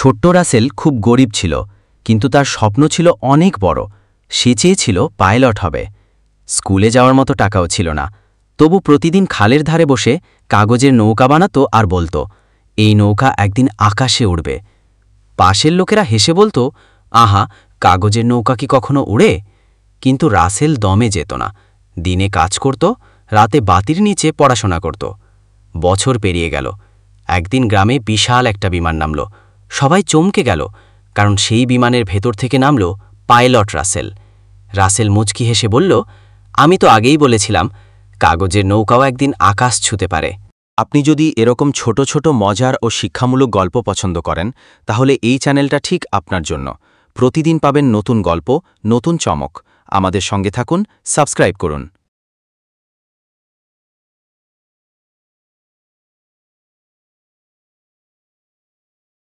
ছোট্ট রাসেল খুব গরিব ছিল, কিন্তু তার স্বপ্ন ছিল অনেক বড়। সে চেয়েছিল পাইলট হবে। স্কুলে যাওয়ার মতো টাকাও ছিল না, তবু প্রতিদিন খালের ধারে বসে কাগজের নৌকা বানাতো আর বলতো, এই নৌকা একদিন আকাশে উড়বে। পাশের লোকেরা হেসে বলতো, আহা, কাগজের নৌকা কি কখনো উড়ে? কিন্তু রাসেল দমে যেত না। দিনে কাজ করত, রাতে বাতির নিচে পড়াশোনা করত। বছর পেরিয়ে গেল। একদিন গ্রামে বিশাল একটা বিমান নামল। সবাই চমকে গেল, কারণ সেই বিমানের ভেতর থেকে নামল পাইলট রাসেল। রাসেল মুচকি হেসে বলল, আমি তো আগেই বলেছিলাম, কাগজের নৌকাও একদিন আকাশ ছুঁতে পারে। আপনি যদি এরকম ছোট ছোট মজার ও শিক্ষামূলক গল্প পছন্দ করেন, তাহলে এই চ্যানেলটা ঠিক আপনার জন্য। প্রতিদিন পাবেন নতুন গল্প, নতুন চমক। আমাদের সঙ্গে থাকুন, সাবস্ক্রাইব করুন।